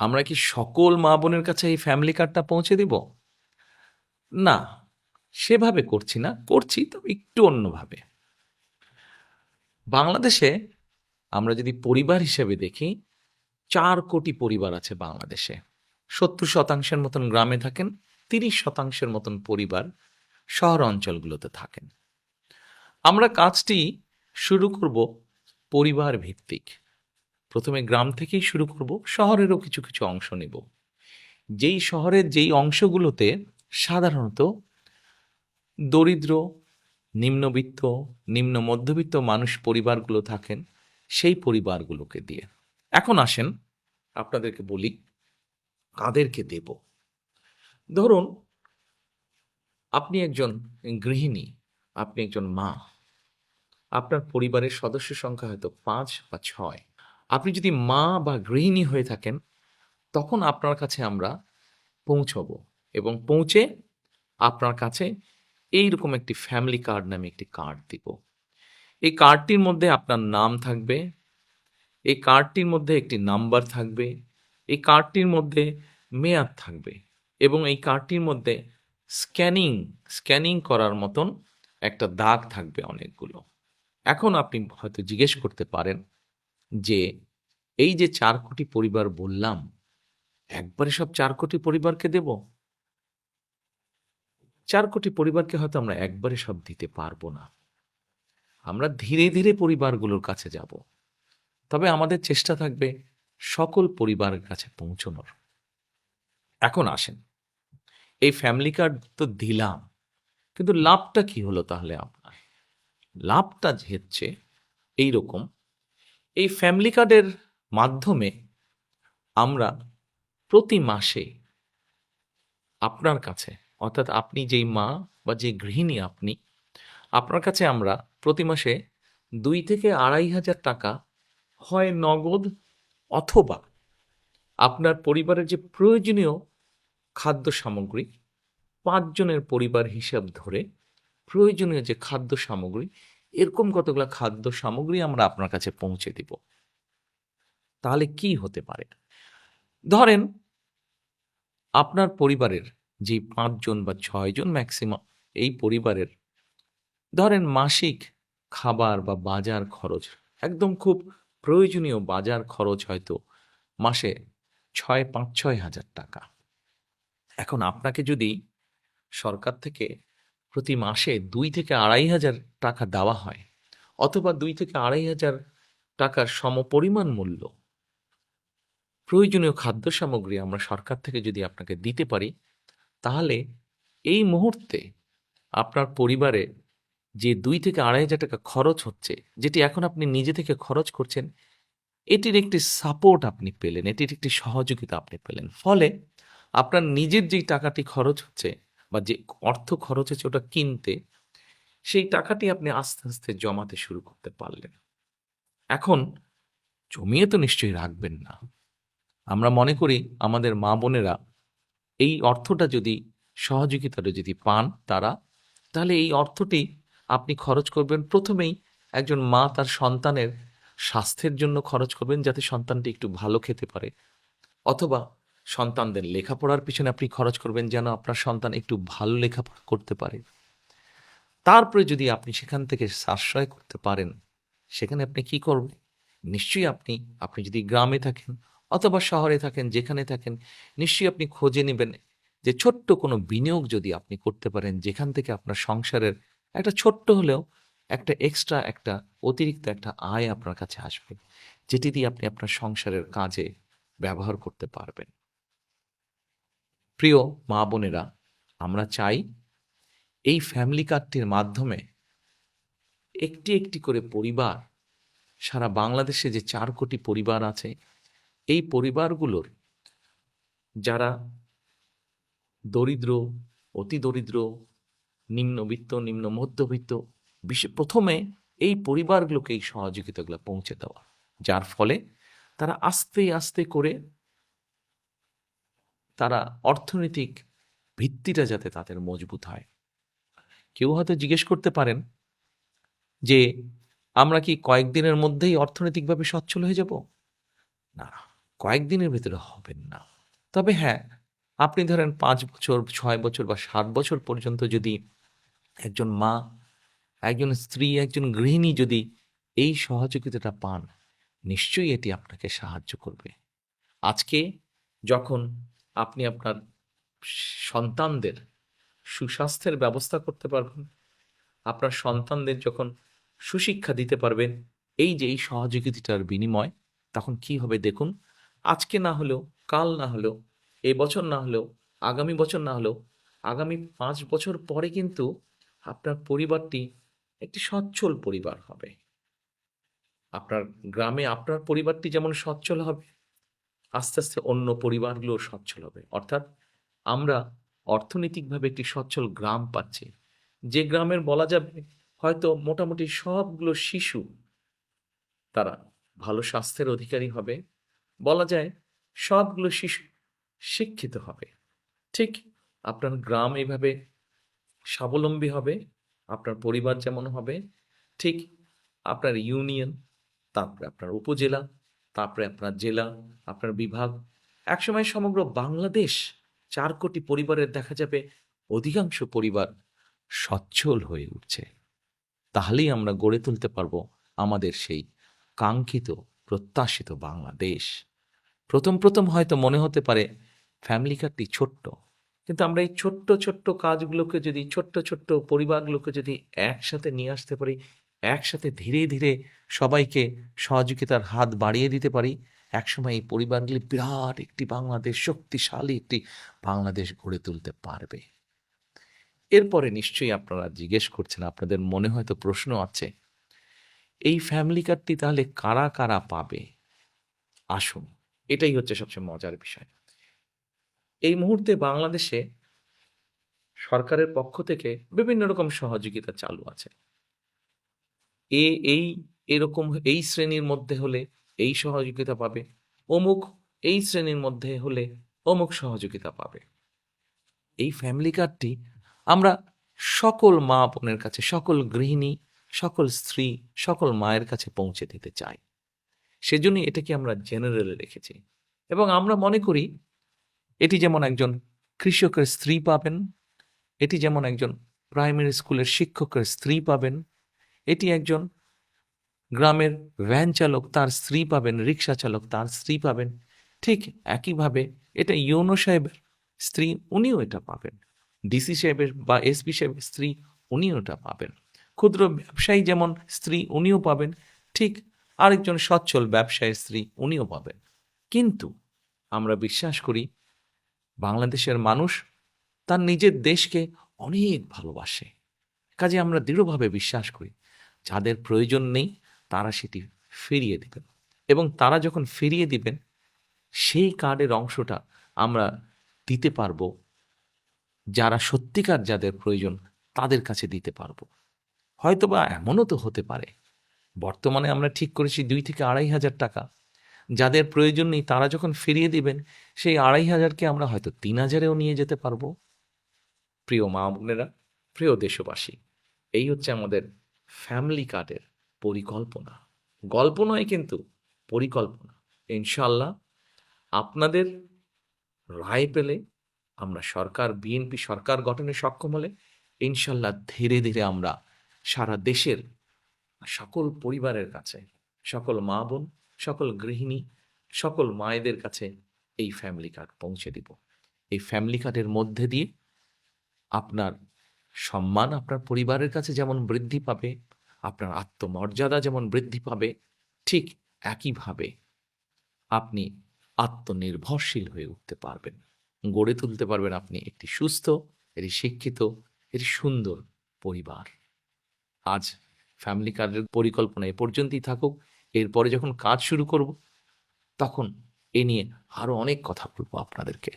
আমরা কি সকল মা বোনের কাছে এই ফ্যামিলি কার্ডটা পৌঁছে দিব? না, সেভাবে করছি না, করছি তবে একটু অন্যভাবে। বাংলাদেশে আমরা যদি পরিবার হিসেবে দেখি, 4 কোটি পরিবার আছে বাংলাদেশে। 70% মতন গ্রামে থাকেন, 30% মতন পরিবার শহর অঞ্চলগুলোতে থাকেন। আমরা কাজটি শুরু করব পরিবার ভিত্তিক। প্রথমে গ্রাম থেকেই শুরু করব, শহরেরও কিছু কিছু অংশ নেব। যেই শহরের যেই অংশগুলোতে সাধারণত দরিদ্র, নিম্নবিত্ত, নিম্ন মধ্যবিত্ত মানুষ পরিবারগুলো থাকেন, সেই পরিবারগুলোকে দিয়ে। এখন আসেন আপনাদেরকে বলি কাদেরকে দেব। ধরুন আপনি একজন গৃহিণী, আপনি একজন মা, আপনার পরিবারের সদস্য সংখ্যা হয়তো ৫ বা ৬। আপনি যদি মা বা গৃহিণী হয়ে থাকেন, তখন আপনার কাছে আমরা পৌঁছবো এবং পৌঁছে আপনার কাছে এইরকম একটি ফ্যামিলি কার্ড নামে একটি কার্ড দিব। এই কার্ডটির মধ্যে আপনার নাম থাকবে, এই কার্ডটির মধ্যে একটি নাম্বার থাকবে, এই কার্ডটির মধ্যে মেয়াদ থাকবে এবং এই কার্ডটির মধ্যে স্ক্যানিং স্ক্যানিং করার মতন একটা দাগ থাকবে অনেকগুলো। এখন আপনি হয়তো জিজ্ঞেস করতে পারেন যে এই যে 4 কোটি পরিবার বললাম, একবারে সব 4 কোটি পরিবারকে দেব? 4 কোটি পরিবারকে হয়তো আমরা একবারে সব দিতে পারবো না। আমরা ধীরে ধীরে পরিবারগুলোর কাছে যাব, তবে আমাদের চেষ্টা থাকবে সকল পরিবারের কাছে পৌঁছানোর। এখন আসেন, এই ফ্যামিলি কার্ড তো দিলাম, কিন্তু লাভটা কি হলো তাহলে আপনার? লাভটা যে হচ্ছে এইরকম, এই ফ্যামিলি কার্ডের মাধ্যমে আমরা প্রতি মাসে আপনার কাছে, অর্থাৎ আপনি যেই মা বা যে গৃহিণী আপনি, আপনার কাছে আমরা প্রতি মাসে 2 থেকে 2,500 টাকা হয় নগদ, অথবা আপনার পরিবারের যে প্রয়োজনীয় খাদ্য সামগ্রী, 5 জনের পরিবার হিসাব ধরে প্রয়োজনীয় যে খাদ্য সামগ্রী, এরকম কতগুলা খাদ্য সামগ্রী আমরা আপনার কাছে পৌঁছে দিব। তাহলে কি হতে পারে? ধরেন আপনার পরিবারের যে 5 জন বা 6 জন ম্যাক্সিমাম, এই পরিবারের ধরেন মাসিক খাবার বা বাজার খরচ, একদম খুব প্রয়োজনীয় বাজার খরচ হয়তো মাসে 5-6 হাজার টাকা। এখন আপনাকে যদি সরকার থেকে প্রতি মাসে 2 থেকে 2,500 টাকা দেওয়া হয়, অথবা 2 থেকে 2,500 টাকার সমপরিমাণ মূল্য প্রয়োজনীয় খাদ্য সামগ্রী আমরা সরকার থেকে যদি আপনাকে দিতে পারি, তাহলে এই মুহূর্তে আপনার পরিবারে যে 2 থেকে 2,500 টাকা খরচ হচ্ছে, যেটি এখন আপনি নিজে থেকে খরচ করছেন, এটির একটি সাপোর্ট আপনি পেলেন, এটির একটি সহযোগিতা আপনি পেলেন। ফলে আপনার নিজের যেই টাকাটি খরচ হচ্ছে বা যে অর্থ খরচ হচ্ছে ওটা কিনতে, সেই টাকাটি আপনি আস্তে আস্তে জমাতে শুরু করতে পারলেন। এখন জমিয়ে তো নিশ্চয়ই রাখবেন না। আমরা মনে করি আমাদের মা বোনেরা এই অর্থটা যদি, সহযোগিতাটা যদি পান তারা, তাহলে এই অর্থটি আপনি খরচ করবেন প্রথমেই একজন মা তার সন্তানের স্বাস্থ্যের জন্য খরচ করবেন, যাতে সন্তানটি একটু ভালো খেতে পারে, অথবা সন্তানদের লেখাপড়ার পিছনে আপনি খরচ করবেন যেন আপনার সন্তান একটু ভালো লেখাপড়া করতে পারে। তারপরে যদি আপনি সেখান থেকে সাশ্রয় করতে পারেন, সেখানে আপনি কি করবেন? নিশ্চয়ই আপনি, আপনি যদি গ্রামে থাকেন অথবা শহরে থাকেন, যেখানে থাকেন, নিশ্চয়ই আপনি খোঁজে নেবেন যে ছোট্ট কোনো বিনিয়োগ যদি আপনি করতে পারেন, যেখান থেকে আপনার সংসারের একটা ছোট্ট হলেও একটা এক্সট্রা, একটা অতিরিক্ত একটা আয় আপনার কাছে আসবে, যেটি দিয়ে আপনি আপনার সংসারের কাজে ব্যবহার করতে পারবেন। প্রিয় মা বোনেরা, আমরা চাই এই ফ্যামিলি কার্ডটির মাধ্যমে একটি একটি করে পরিবার, সারা বাংলাদেশে যে 4 কোটি পরিবার আছে, এই পরিবারগুলোর যারা দরিদ্র, অতি দরিদ্র, নিম্নবিত্ত, নিম্ন মধ্যবিত্ত, প্রথমে এই পরিবারগুলোকে এই সহযোগিতাগুলো পৌঁছে দেওয়া, যার ফলে তারা আস্তে আস্তে করে তারা অর্থনৈতিক ভিত্তিটা যাতে তাদের মজবুত হয়। কেউ হয়তো জিজ্ঞেস করতে পারেন যে আমরা কি কয়েকদিনের মধ্যেই অর্থনৈতিকভাবে সচ্ছল হয়ে যাব? না, কয়েকদিনের ভেতরে হবেন না। তবে হ্যাঁ, আপনি ধরেন ৫ বছর, ৬ বছর বা ৭ বছর পর্যন্ত যদি একজন মা, একজন স্ত্রী, একজন গৃহিণী যদি এই সহযোগিতাটা পান, নিশ্চয়ই এটি আপনাকে সাহায্য করবে। আজকে যখন আপনি আপনার সন্তানদের সুস্বাস্থ্যের ব্যবস্থা করতে পারবেন, আপনার সন্তানদের যখন সুশিক্ষা দিতে পারবেন, এই যে এই সহযোগিতাটার বিনিময়, তখন কি হবে দেখুন। আজকে না হলেও, কাল না হলেও, এ বছর না হলেও, আগামী বছর না হলেও, আগামী ৫ বছর পরে কিন্তু আপনার পরিবারটি একটি সচ্ছল পরিবার হবে। আপনার গ্রামে আপনার পরিবারটি যেমন সচ্ছল হবে, আস্তে আস্তে অন্য পরিবারগুলো সচ্ছল হবে। অর্থাৎ আমরা অর্থনৈতিকভাবে একটি সচ্ছল গ্রাম পাচ্ছি, যে গ্রামের বলা যাবে হয়তো মোটামুটি সবগুলো শিশু তারা ভালো স্বাস্থ্যের অধিকারী হবে, বলা যায় সবগুলো শিশু শিক্ষিত হবে। ঠিক আপনার গ্রাম এইভাবে স্বাবলম্বী হবে, আপনার পরিবার যেমন হবে, ঠিক আপনার ইউনিয়ন, তারপরে আপনার উপজেলা, তারপরে আপনার জেলা, আপনার বিভাগ, একসময় সমগ্র বাংলাদেশ ৪ কোটি পরিবারের দেখা যাবে অধিকাংশ পরিবার সচ্ছল হয়ে উঠছে। তাহলেই আমরা গড়ে তুলতে পারবো আমাদের সেই কাঙ্ক্ষিত, প্রত্যাশিত বাংলাদেশ। প্রথম হয়তো মনে হতে পারে ফ্যামিলি কার্ডটি ছোট্ট, কিন্তু আমরা এই ছোট্ট ছোট্ট কাজগুলোকে যদি, ছোট্ট পরিবারগুলোকে যদি একসাথে নিয়ে আসতে পারি, একসাথে ধীরে ধীরে সবাইকে সহযোগিতার হাত বাড়িয়ে দিতে পারি, একসময় এই পরিবারগুলি বিরাট একটি বাংলাদেশ, শক্তিশালী একটি বাংলাদেশ গড়ে তুলতে পারবে। এরপরে নিশ্চয়ই আপনারা জিজ্ঞেস করছেন, আপনাদের মনে হয়তো প্রশ্ন আছে, এই ফ্যামিলি কার্ডটি তাহলে কারা কারা পাবে? আসুন, এটাই হচ্ছে সবচেয়ে মজার বিষয়। এই মুহূর্তে বাংলাদেশে সরকারের পক্ষ থেকে বিভিন্ন রকম সহযোগিতা চালু আছে। এ এই এরকম এই শ্রেণীর মধ্যে হলে এই সহযোগিতা পাবে, অমুক এই শ্রেণীর মধ্যে হলে অমুক সহযোগিতা পাবে। এই ফ্যামিলি কার্ডটি আমরা সকল মা বোনের কাছে, সকল গৃহিণী, সকল স্ত্রী, সকল মায়ের কাছে পৌঁছে দিতে চাই। সেজন্যই এটাকে আমরা জেনারেলে রেখেছি। এবং আমরা মনে করি এটি যেমন একজন কৃষকের স্ত্রী পাবেন, এটি যেমন একজন প্রাইমারি স্কুলের শিক্ষকের স্ত্রী পাবেন, এটি একজন গ্রামের ভ্যান চালক তার স্ত্রী পাবেন, রিক্সা চালক তার স্ত্রী পাবেন, ঠিক একইভাবে এটা ইউনো সাহেবের স্ত্রী, উনিও এটা পাবেন। ডিসি সাহেবের বা এসপি সাহেবের স্ত্রী, উনিও এটা পাবেন। ক্ষুদ্র ব্যবসায়ী যেমন স্ত্রী, উনিও পাবেন, ঠিক আরেকজন সচ্ছল ব্যবসায়ীর স্ত্রী, উনিও পাবেন। কিন্তু আমরা বিশ্বাস করি বাংলাদেশের মানুষ তার নিজের দেশকে অনেক ভালোবাসে। কাজে আমরা দৃঢ়ভাবে বিশ্বাস করি যাদের প্রয়োজন নেই তারা সেটি ফিরিয়ে দিবেন, এবং তারা যখন ফিরিয়ে দিবেন সেই কার্ডের অংশটা আমরা দিতে পারবো যারা সত্যিকার যাদের প্রয়োজন তাদের কাছে দিতে পারবো। হয়তোবা এমনও তো হতে পারে বর্তমানে আমরা ঠিক করেছি ২ থেকে ২.৫ হাজার টাকা, যাদের প্রয়োজন নেই তারা যখন ফিরিয়ে দিবেন সেই ২.৫হাজারকে আমরা হয়তো ৩,০০০-এও নিয়ে যেতে পারবো। প্রিয় মা বোনেরা, প্রিয় দেশবাসী, এই হচ্ছে আমাদের ফ্যামিলি কার্ডের পরিকল্পনা। গল্প নয় কিন্তু পরিকল্পনা। ইনশাল্লাহ আপনাদের রায় পেলে আমরা সরকার, বিএনপি সরকার গঠনে সক্ষম হলে ইনশাল্লাহ ধীরে ধীরে আমরা সারা দেশের সকল পরিবারের কাছে, সকল মা বোন, সকল গৃহিণী, সকল মায়েদের কাছে এই ফ্যামিলি কার্ড পৌঁছে দিব। এই ফ্যামিলি কার্ডের মধ্যে দিয়ে আপনার সম্মান আপনার পরিবারের কাছে যেমন বৃদ্ধি পাবে, আপনার আত্মমর্যাদা যেমন বৃদ্ধি পাবে, ঠিক একইভাবে আপনি আত্মনির্ভরশীল হয়ে উঠতে পারবেন। গড়ে তুলতে পারবেন আপনি একটি সুস্থ, একটি শিক্ষিত, একটি সুন্দর পরিবার। আজ ফ্যামিলি কার্ডের পরিকল্পনা এ পর্যন্তই থাকুক। এরপরে যখন কাজ শুরু করব তখন এ নিয়ে আরো অনেক কথা বলবো আপনাদেরকে।